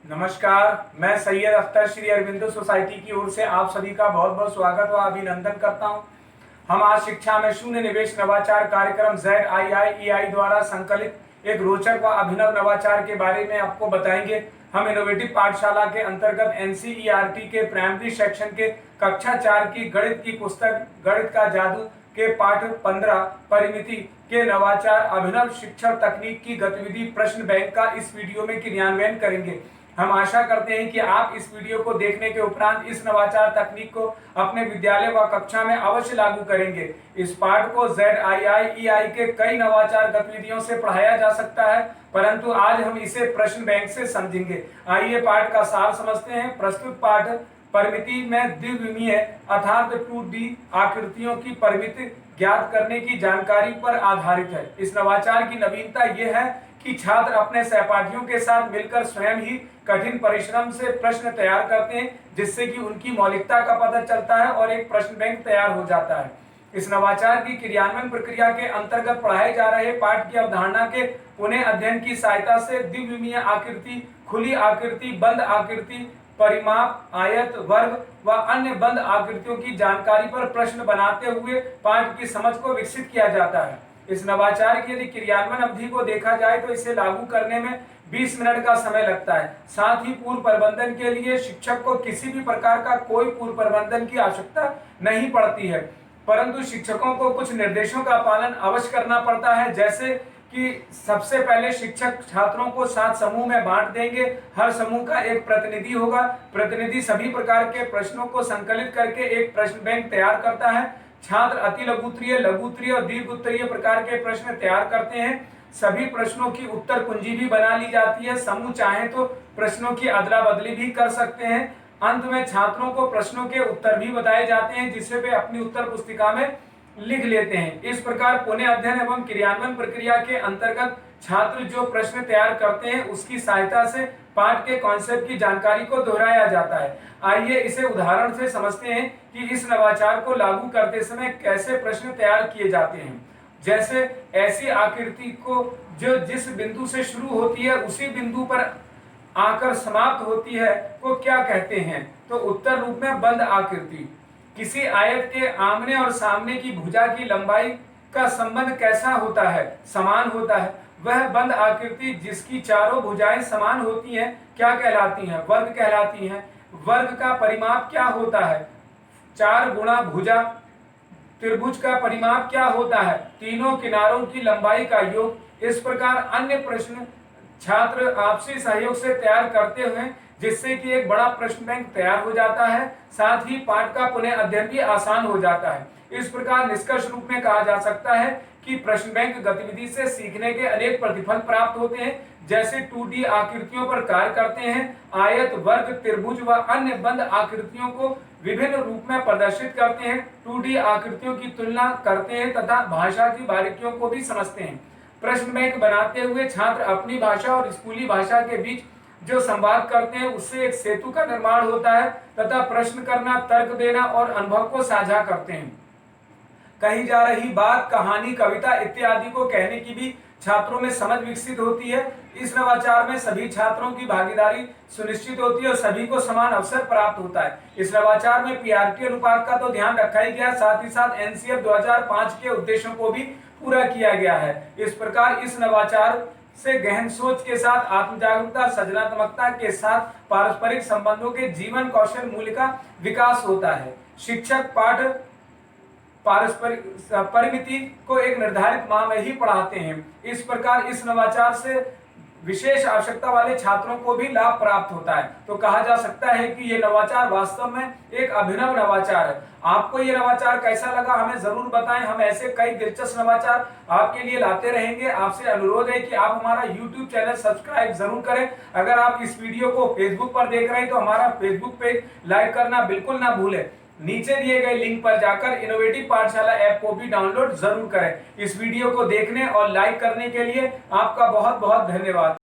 नमस्कार, मैं सैयद अख्तर श्री अरविंदो सोसाइटी की ओर से आप सभी का बहुत बहुत स्वागत व अभिनंदन करता हूं। हम आज शिक्षा में शून्य निवेश नवाचार कार्यक्रम ZIIEI द्वारा संकलित एक रोचक व अभिनव नवाचार के बारे में आपको बताएंगे। हम इनोवेटिव पाठशाला के अंतर्गत NCERT के प्राइमरी सेक्शन के कक्षा 4 की गणित की पुस्तक गणित का जादू के पाठ 15 परिमिति के नवाचार अभिनव शिक्षण तकनीक की गतिविधि प्रश्न बैंक का इस वीडियो में क्रियान्वयन करेंगे। हम आशा करते हैं कि आप इस वीडियो को देखने के उपरांत इस नवाचार तकनीक को अपने विद्यालय व कक्षा में अवश्य लागू करेंगे। इस पाठ को ZIIEI के कई नवाचार गतिविधियों से पढ़ाया जा सकता है, परंतु आज हम इसे प्रश्न बैंक से समझेंगे। आइए पाठ का सार समझते हैं। प्रस्तुत पाठ परिमिति में द्विविमीय अर्थात 2D आकृतियों की परिमिति ज्ञात करने की जानकारी पर आधारित है। इस नवाचार की नवीनता यह है कि छात्र अपने सहपाठियों के साथ मिलकर स्वयं ही कठिन परिश्रम से प्रश्न तैयार करते हैं, जिससे कि उनकी मौलिकता का पता चलता है और एक प्रश्न बैंक तैयार हो जाता है। इस नवाचार की क्रियान्वयन प्रक्रिया के अंतर्गत पढ़ाए जा रहे पाठ की अवधारणा के पुनः अध्ययन की सहायता से द्विविमीय आकृति, खुली आकृति, बंद आकृति, परिमाप, आयत, वर्ग व अन्य बंद आकृतियों की जानकारी पर प्रश्न बनाते हुए पाठ की समझ को विकसित किया जाता है। इस नवाचार की यदि क्रियान्वयन अवधि को देखा जाए तो इसे लागू करने में 20 मिनट का समय लगता है। साथ ही पूर्व प्रबंधन के लिए शिक्षक को किसी भी प्रकार का कोई पूर्व प्रबंधन की आवश्यकता नहीं पड़ती है, परंतु शिक्षकों को कुछ निर्देशों का पालन अवश्य करना पड़ता है। जैसे कि सबसे पहले शिक्षक छात्रों को 7 समूह में बांट देंगे। हर समूह का एक प्रतिनिधि होगा। प्रतिनिधि सभी प्रकार के प्रश्नों को संकलित करके एक प्रश्न बैंक तैयार करता है। छात्र अति लघु उत्तरीय, लघु उत्तरीय और दीर्घ उत्तरीय प्रकार के प्रश्न तैयार करते हैं। सभी प्रश्नों की उत्तर कुंजी भी बना ली जाती है। समूह चाहे तो प्रश्नों की अदला बदली भी कर सकते हैं। अंत में छात्रों को प्रश्नों के उत्तर भी बताए जाते हैं, जिससे वे अपनी उत्तर पुस्तिका में लिख लेते हैं। इस प्रकार पुनः अध्ययन एवं क्रियान्वयन प्रक्रिया के अंतर्गत छात्र जो प्रश्न तैयार करते हैं उसकी सहायता से पाठ के कॉन्सेप्ट की जानकारी को दोहराया जाता है। आइए इसे उदाहरण से समझते हैं कि इस नवाचार को लागू करते समय कैसे प्रश्न तैयार किए जाते हैं। जैसे ऐसी आकृति को जो जिस बिंदु से शुरू होती है उसी बिंदु पर आकर समाप्त होती है को क्या कहते हैं? तो उत्तर रूप में बंद आकृति। किसी आयत के आमने और सामने की भुजा की लंबाई का संबंध कैसा होता है? समान होता है। वह बंद आकृति जिसकी चारों भुजाएं समान होती हैं क्या कहलाती हैं? वर्ग कहलाती हैं। वर्ग का परिमाप क्या होता है? 4 गुणा भुजा। त्रिभुज का परिमाप क्या होता है? तीनों किनारों की लंबाई का योग। इस प्रकार अन्य प्रश्न छात्र आपसी सहयोग से तैयार करते हुए, जिससे कि एक बड़ा प्रश्न बैंक तैयार हो जाता है। साथ ही पाठ का पुनः अध्ययन भी आसान हो जाता है। इस प्रकार निष्कर्ष रूप में कहा जा सकता है कि प्रश्न बैंक गतिविधि से सीखने के अनेक प्रतिफल प्राप्त होते हैं। जैसे 2D आकृतियों पर कार्य करते हैं, आयत, वर्ग, त्रिभुज व अन्य बंद आकृतियों को विभिन्न रूप में प्रदर्शित करते हैं, 2D आकृतियों की तुलना करते हैं तथा भाषा की बारीकियों को भी समझते हैं। प्रश्न बैंक बनाते हुए छात्र अपनी भाषा और स्कूली भाषा के बीच जो संवाद करते हैं उससे एक सेतु का निर्माण होता है तथा प्रश्न करना, तर्क देना और अनुभव को साझा करते हैं। कही जा रही बात, कहानी, कविता इत्यादि को कहने की भी छात्रों में समझ विकसित होती है। इस नवाचार में सभी छात्रों की भागीदारी सुनिश्चित होती है और सभी को समान अवसर प्राप्त होता है। इस नवाचार में PRT अनुपात का तो ध्यान रखा ही गया, साथ ही साथ NCF 2005 के उद्देश्यों को भी पूरा किया गया है। इस प्रकार इस नवाचार से गहन सोच के साथ आत्म जागरूकता, सृजनात्मकता के साथ पारस्परिक संबंधों के जीवन कौशल मूल्य का विकास होता है। शिक्षक पाठ पारस्परिक परिमिति को एक निर्धारित माह में ही पढ़ाते हैं। इस प्रकार इस नवाचार से विशेष आवश्यकता वाले छात्रों को भी लाभ प्राप्त होता है। तो कहा जा सकता है कि ये नवाचार वास्तव में एक अभिनव नवाचार है। आपको ये नवाचार कैसा लगा हमें जरूर बताएं। हम ऐसे कई दिलचस्प नवाचार आपके लिए लाते रहेंगे। आपसे अनुरोध है कि आप हमारा YouTube चैनल सब्सक्राइब जरूर करें। अगर आप इस वीडियो को Facebook पर देख रहे हैं तो हमारा Facebook पेज लाइक करना बिल्कुल ना भूलें। नीचे दिए गए लिंक पर जाकर इनोवेटिव पाठशाला ऐप को भी डाउनलोड जरूर करें। इस वीडियो को देखने और लाइक करने के लिए आपका बहुत बहुत धन्यवाद।